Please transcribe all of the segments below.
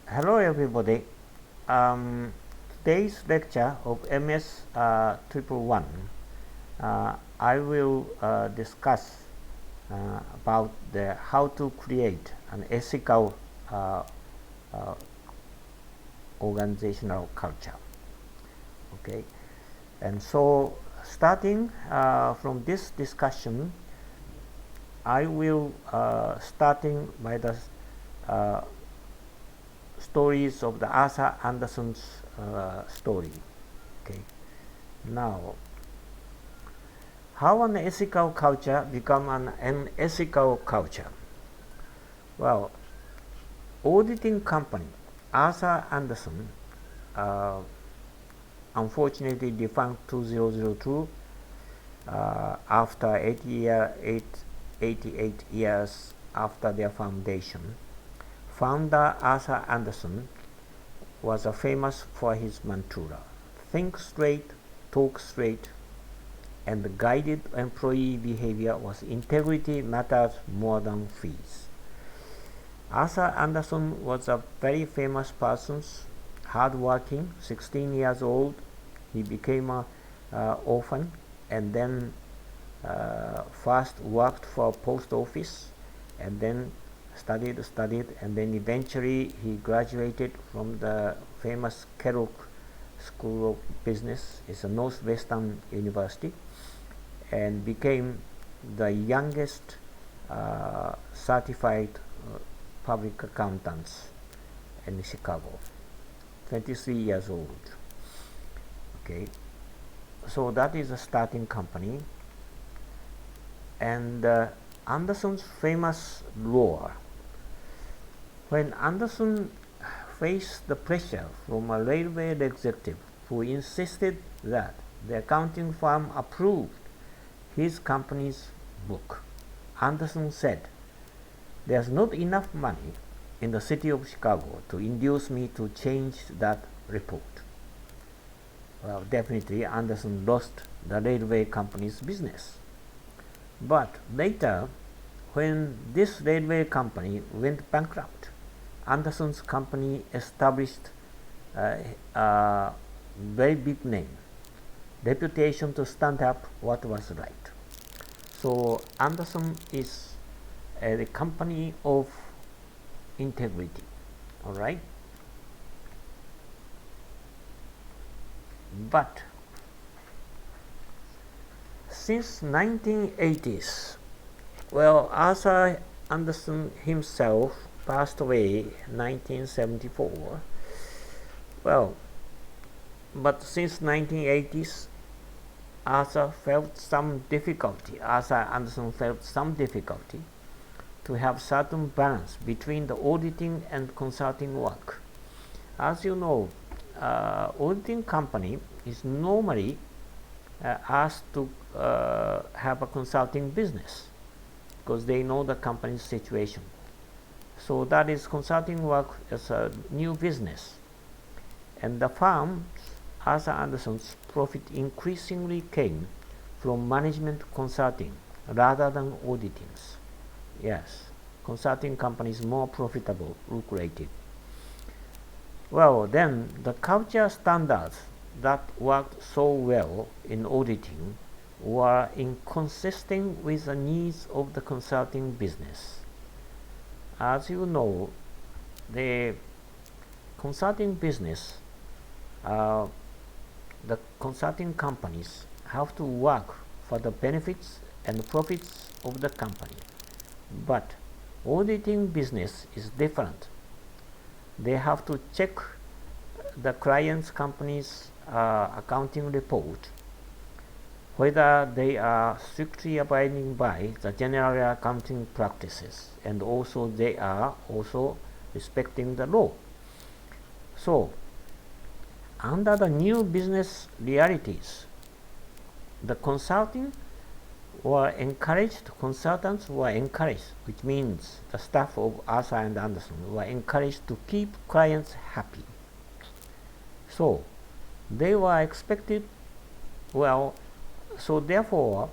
Hello everybody. Um, Today's lecture of MS 111, I will discuss about the how to create an ethical uh, uh, organizational culture. Okay, and so starting from this discussion, I will starting by the uh, stories of the Arthur Andersen's story. Okay. Now, how an ethical culture become an unethical culture? Well, auditing company Arthur Andersen, uh, unfortunately defunct 2002 after 88 years after their foundation. Founder Arthur Andersen was famous for his mantra, think straight, talk straight, and the guided employee behavior was integrity matters more than fees. Arthur Andersen was a very famous person, hardworking, 16 years old. He became an orphan and then first worked for post office and then studied, and then eventually he graduated from the famous Kellogg School of Business. It's a Northwestern University, and became the youngest certified public accountants in Chicago, 23 years old. Okay, so that is a starting company. And Andersen's famous roar. When Andersen faced the pressure from a railway executive who insisted that the accounting firm approved his company's book, Andersen said, "There's not enough money in the city of Chicago to induce me to change that report." Well, definitely Andersen lost the railway company's business. But later, when this railway company went bankrupt, Andersen's company established a very big name, reputation to stand up what was right. So Andersen is a company of integrity. All right. But since 1980s, well, Arthur Andersen himself passed away in 1974. Well, but since 1980s, Arthur Andersen felt some difficulty to have certain balance between the auditing and consulting work. As you know, auditing company is normally asked to have a consulting business because they know the company's situation. So that is consulting work as a new business. And the firm, Arthur Andersen's profit increasingly came from management consulting rather than auditing. Yes, consulting companies more profitable, lucrative. Well, then the culture standards that worked so well in auditing were inconsistent with the needs of the consulting business. As you know, the consulting business, the consulting companies have to work for the benefits and profits of the company. But auditing business is different. They have to check the client's company's accounting report, whether they are strictly abiding by the general accounting practices, and also they are also respecting the law. So, under the new business realities, the consultants were encouraged, which means the staff of Arthur and Andersen were encouraged to keep clients happy. So, they were expected, well, so therefore,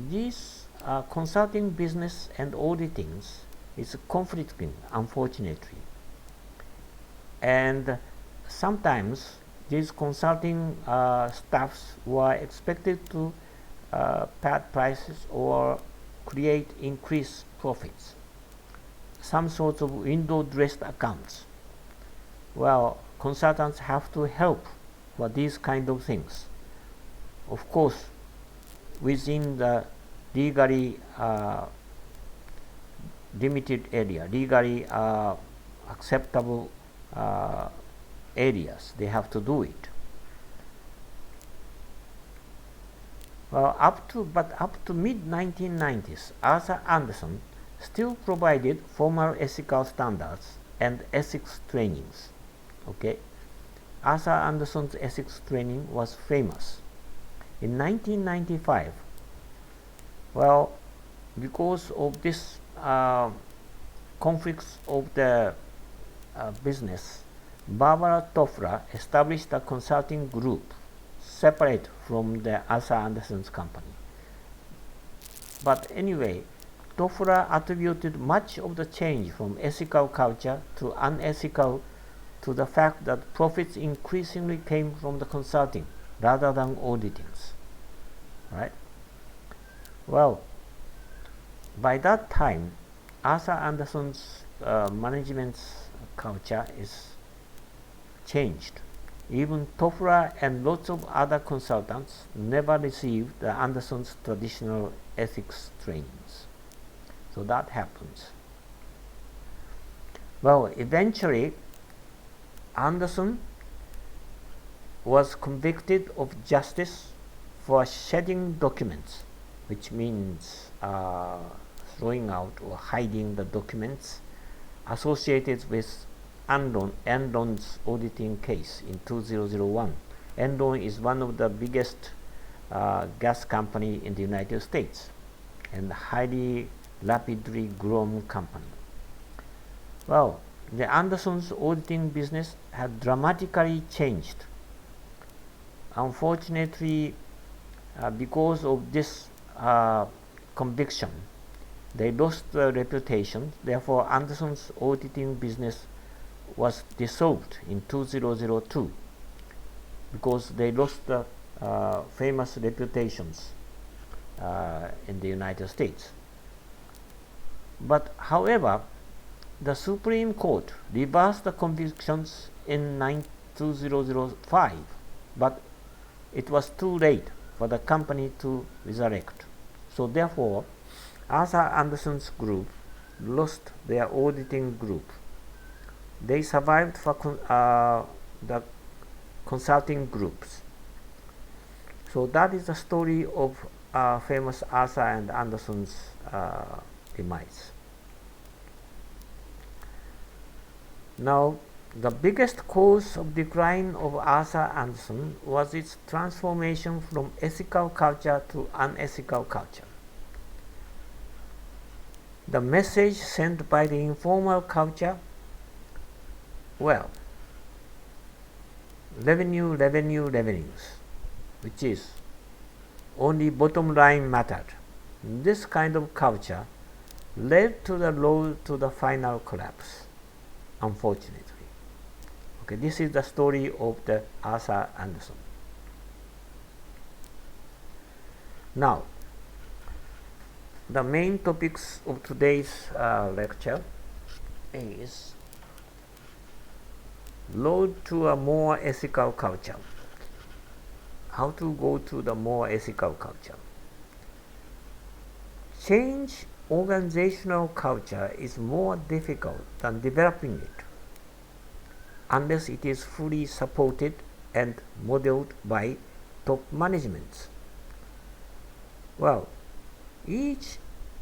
these consulting business and auditing is conflicting, unfortunately. and sometimes these consulting staffs were expected to pad prices or create increased profits, some sorts of window dressed accounts. Well, consultants have to help for these kind of things. Of course, within the legally limited area, legally acceptable areas, they have to do it. Well, up to mid 1990s, Arthur Andersen still provided formal ethical standards and ethics trainings. Okay, Arthur Andersen's ethics training was famous. In 1995, well, because of this conflicts of the business, Barbara Toffler established a consulting group separate from the Arthur Andersen's company. But anyway, Toffler attributed much of the change from ethical culture to unethical to the fact that profits increasingly came from the consulting rather than auditings. Right? Well, by that time, Arthur Andersen's management's culture is changed. Even Toffler and lots of other consultants never received the Andersen's traditional ethics trainings. So that happens. Well, eventually, Andersen was convicted of justice for shedding documents, which means throwing out or hiding the documents associated with Enron's auditing case in 2001. Enron is one of the biggest gas company in the United States and highly rapidly grown company. Well, the Andersen's auditing business had dramatically changed. Unfortunately, because of this conviction, they lost their reputation. Therefore, Andersen's auditing business was dissolved in 2002 because they lost the famous reputations in the United States. But however, the Supreme Court reversed the convictions in 2005, but it was too late for the company to resurrect. So therefore, Arthur Andersen's group lost their auditing group. They survived for the consulting groups. So that is the story of famous Arthur and Andersen's demise. Now, the biggest cause of decline of Arthur Andersen was its transformation from ethical culture to unethical culture. The message sent by the informal culture, well, revenues, which is only bottom line mattered. This kind of culture led to the road to the final collapse, unfortunately. Okay, this is the story of the Arthur Andersen. Now, the main topics of today's lecture is road to a more ethical culture. How to go to the more ethical culture. Change organizational culture is more difficult than developing it, unless it is fully supported and modeled by top management. Well, each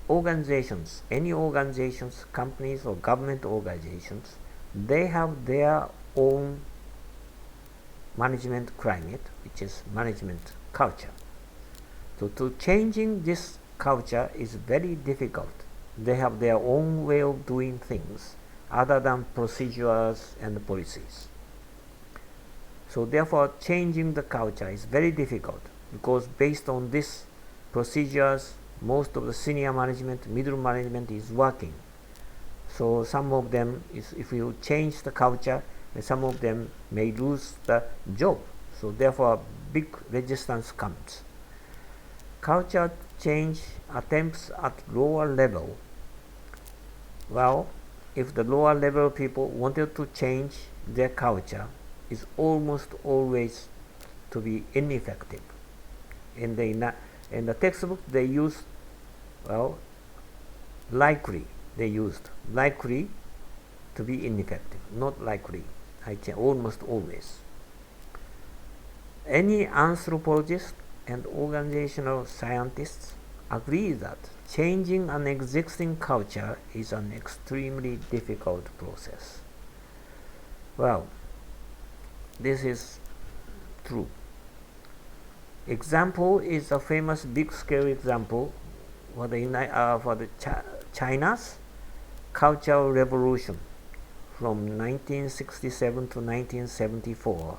organizations, any organizations, companies or government organizations, they have their own management climate, which is management culture. So to changing this culture is very difficult. They have their own way of doing things other than procedures and policies. So therefore, changing the culture is very difficult because based on these procedures, most of the senior management, middle management is working. So some of them is, if you change the culture, some of them may lose the job. So therefore, big resistance comes. Culture change attempts at lower level. Well, if the lower level people wanted to change their culture, is almost always to be ineffective. In the textbook they use, well, likely they used likely to be ineffective, not likely. Almost always. Any anthropologist and organizational scientists agree that changing an existing culture is an extremely difficult process. Well, this is true. Example is a famous big-scale example for the China's Cultural Revolution from 1967 to 1974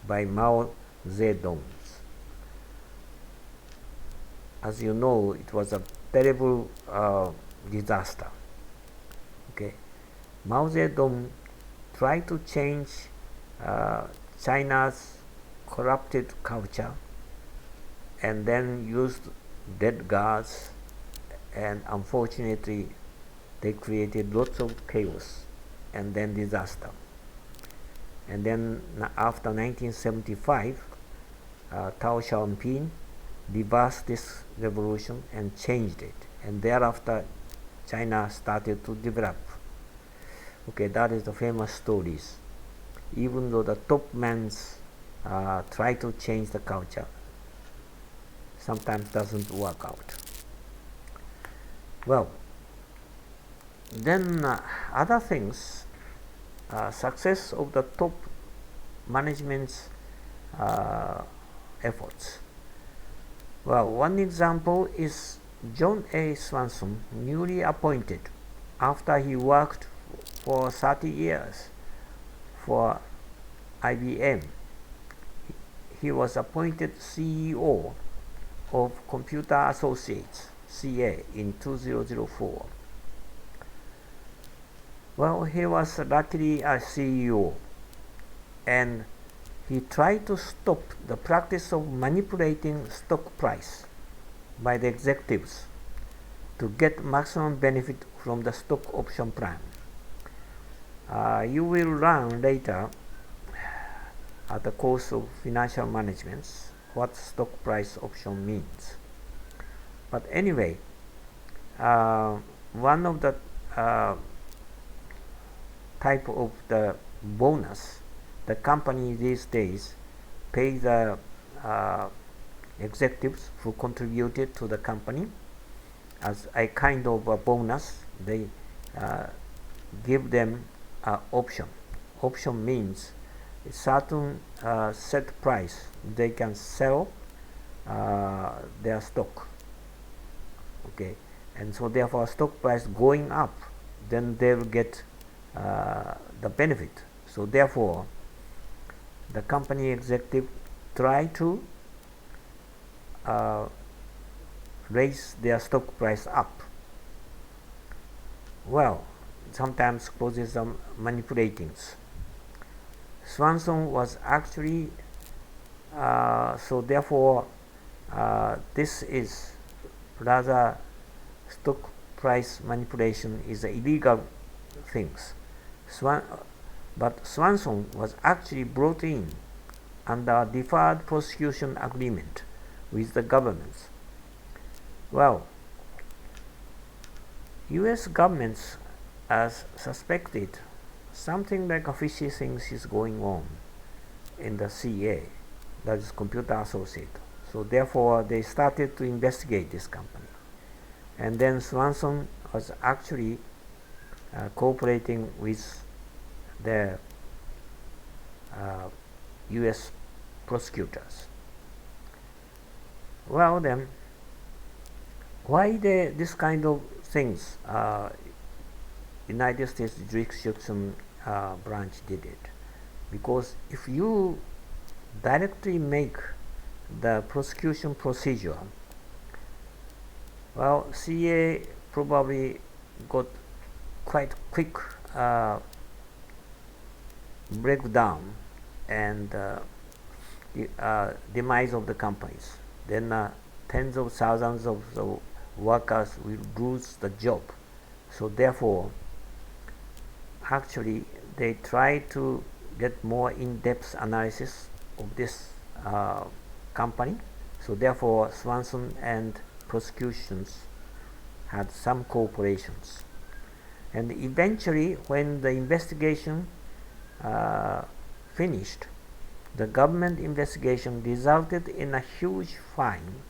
by Mao Zedong. As you know, it was a terrible disaster. Okay, Mao Zedong tried to change China's corrupted culture, and then used dead guards, and unfortunately they created lots of chaos and then disaster. And then after 1975, Deng Xiaoping reversed this revolution and changed it, and thereafter China started to develop. Okay, that is the famous stories. Even though the top men try to change the culture, sometimes doesn't work out. Well, then other things, success of the top management's efforts. Well, one example is John A. Swanson, newly appointed after he worked for 30 years for IBM. He was appointed CEO of Computer Associates, CA, in 2004. Well, he was luckily a CEO, and he tried to stop the practice of manipulating stock price by the executives to get maximum benefit from the stock option plan. You will learn later at the course of financial management what stock price option means. But anyway, one of the type of the bonus the company these days pay the executives who contributed to the company as a kind of a bonus. They give them an option. Option means a certain set price they can sell their stock. Okay, and so therefore stock price going up, then they will get the benefit. So therefore the company executive try to raise their stock price up. Well, sometimes causes some manipulating. Swanson was actually so therefore this is rather stock price manipulation is illegal things. But Swanson was actually brought in under a deferred prosecution agreement with the governments. Well, US governments as suspected something like a fishy things is going on in the CA, that is Computer Associate. So therefore they started to investigate this company. And then Swanson was actually cooperating with the US prosecutors. Well then, why this kind of things United States jurisdiction branch did it? Because if you directly make the prosecution procedure, well, CA probably got quite quick breakdown and demise of the companies. Then tens of thousands of the workers will lose the job. So therefore, actually, they try to get more in-depth analysis of this company. So therefore, Swanson and prosecutions had some cooperations. And eventually, when the investigation finished, the government investigation resulted in a huge fine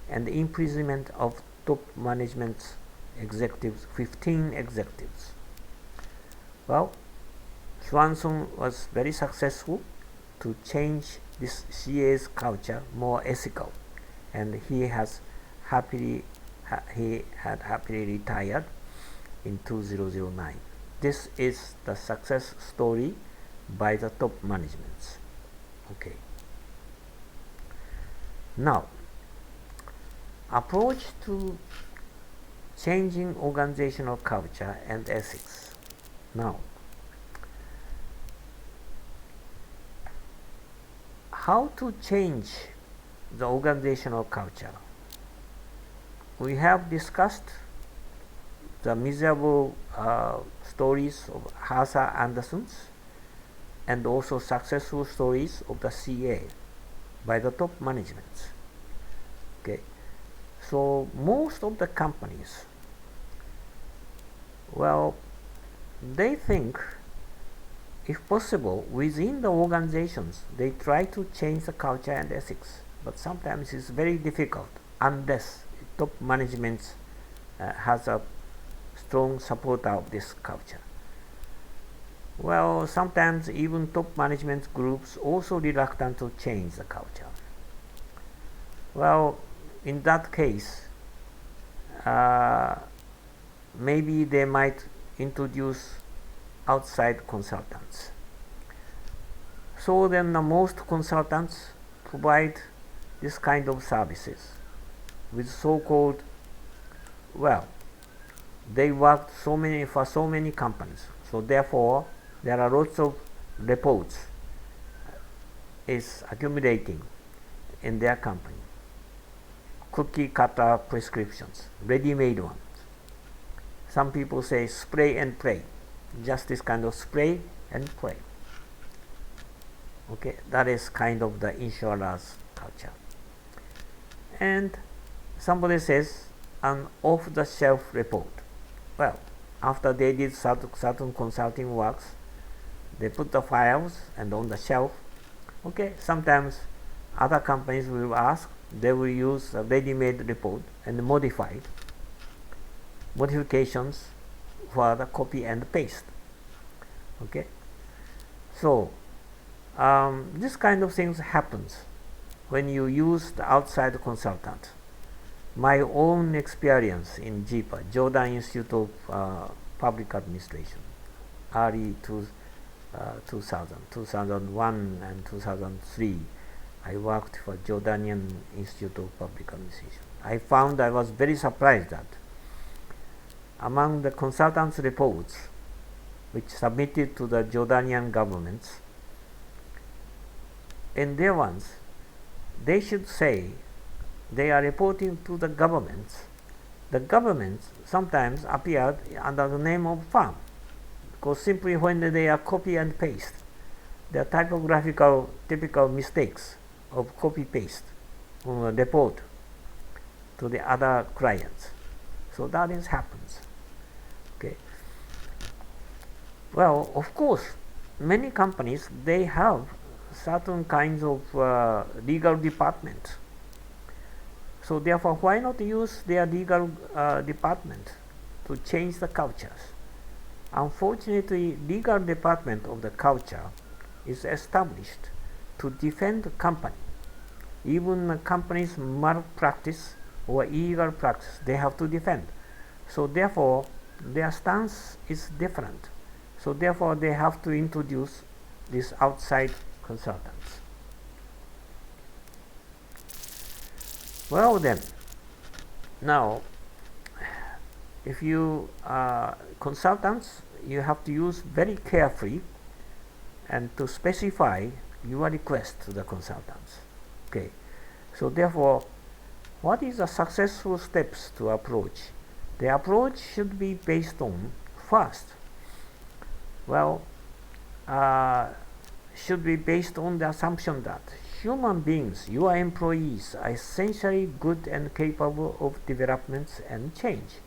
and the imprisonment of top management executives, 15 executives. Well, Swanson was very successful to change this CA's culture more ethical, and he had happily retired in 2009. This is the success story by the top managements. Okay. Now, approach to changing organizational culture and ethics. Now, how to change the organizational culture? We have discussed the miserable stories of Harsa Anderson's and also successful stories of the CA by the top management. Okay, so most of the companies, well, they think if possible within the organizations they try to change the culture and ethics, but sometimes it's very difficult unless top management has a strong supporter of this culture. Well, sometimes even top management groups also reluctant to change the culture. Well, in that case, maybe they might introduce outside consultants. So then most consultants provide this kind of services with so-called, well, they worked for so many companies, so therefore there are lots of reports is accumulating in their company, cookie cutter prescriptions, ready-made ones. Some people say spray and pray, just this kind of spray and pray. Okay, that is kind of the insurer's culture. And somebody says an off-the-shelf report. Well, after they did certain consulting works, they put the files and on the shelf. Okay, sometimes other companies will ask, they will use a ready-made report and modifications for the copy and paste. Okay, so this kind of things happens when you use the outside consultant. My own experience in JIPA, Jordan Institute of Public Administration, early 2001 and 2003, I worked for Jordanian Institute of Public Administration. I was very surprised that among the consultants' reports which submitted to the Jordanian governments, in their ones, they should say they are reporting to the governments. The governments sometimes appeared under the name of firm, because simply when they are copy and paste, there are typical mistakes of copy paste on a report to the other clients. So that happens. Okay. Well, of course, many companies, they have certain kinds of legal department. So therefore, why not use their legal department to change the cultures? Unfortunately, legal department of the culture is established to defend the company. Even a company's malpractice or illegal practice, they have to defend. So therefore, their stance is different. So therefore, they have to introduce these outside consultants. Well then, now if you consultants, you have to use very carefully and to specify your request to the consultants. Okay, so therefore, what is the successful steps to approach? The approach should be based on first, well, should be based on the assumption that human beings, your employees, are essentially good and capable of developments and change.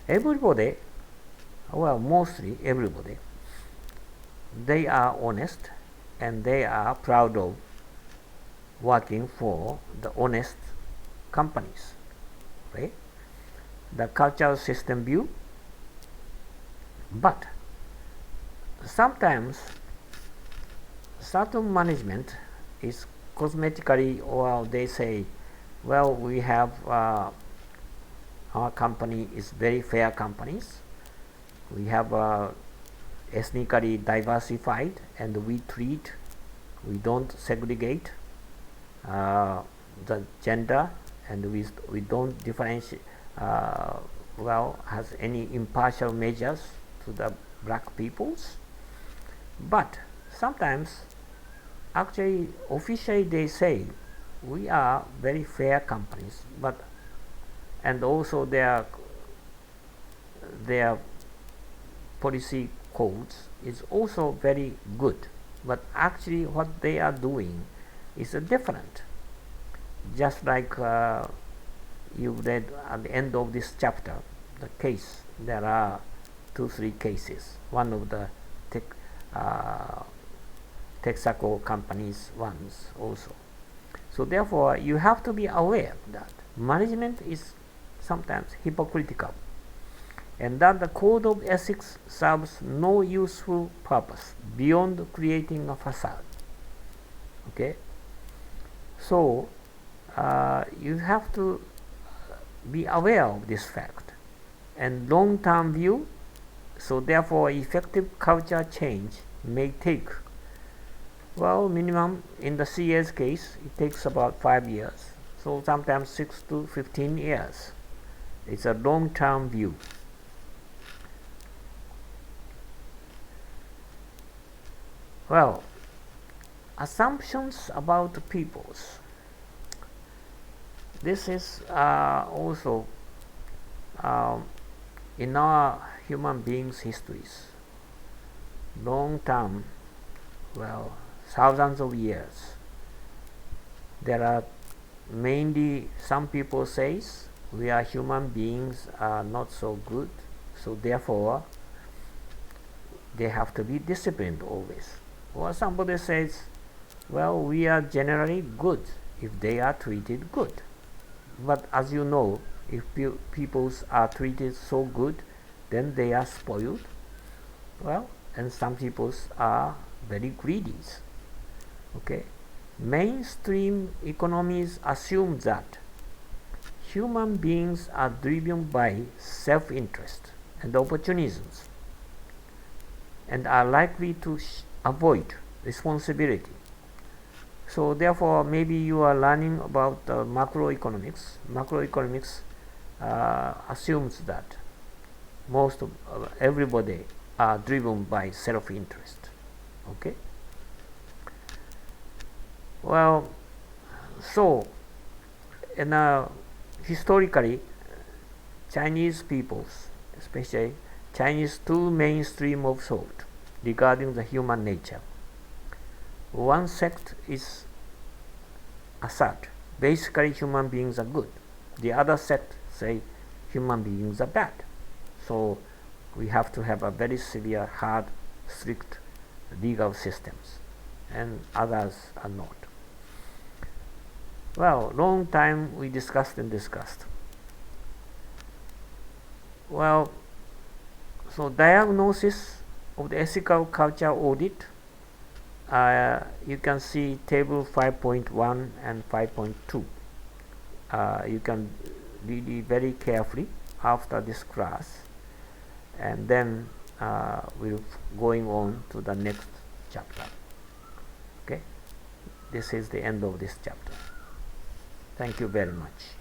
Everybody, well, mostly everybody, they are honest and they are proud of working for the honest companies, right? The cultural system view. But sometimes certain management is cosmetically, or they say, well, we have our company is very fair companies. We have ethnically diversified, and we don't segregate the gender, and we don't differentiate, has any impartial measures to the black peoples. But sometimes actually officially they say we are very fair companies, but and also their policy codes is also very good, but actually what they are doing is different. Just like you read at the end of this chapter, the case, there are 2-3 cases. One of the Texaco companies ones also. So therefore, you have to be aware that management is sometimes hypocritical, and that the code of ethics serves no useful purpose beyond creating a facade. Okay, so you have to be aware of this fact and long-term view. So therefore, effective culture change may take, well, minimum in the CA's case, it takes about 5 years. So sometimes 6 to 15 years. It's a long-term view. Well, assumptions about peoples. This is also in our human beings' histories, long term, well, thousands of years. There are mainly some people says we are human beings are not so good, so therefore they have to be disciplined always. Or somebody says, well, we are generally good if they are treated good. But as you know, if peoples are treated so good, then they are spoiled. Well, and some peoples are very greedy. Okay, mainstream economies assume that human beings are driven by self-interest and opportunisms, and are likely to avoid responsibility. So therefore, maybe you are learning about macroeconomics. Macroeconomics assumes that most of everybody are driven by self-interest. Okay. Well, so in historically, Chinese peoples, especially Chinese, two mainstream of thought regarding the human nature. One sect is assert basically human beings are good. The other sect say human beings are bad. So we have to have a very severe, hard, strict legal systems, and others are not. Well, long time we discussed. Well, so diagnosis of the ethical culture audit, you can see table 5.1 and 5.2. You can read it very carefully after this class, and then we're going on to the next chapter. Okay, this is the end of this chapter. Thank you very much.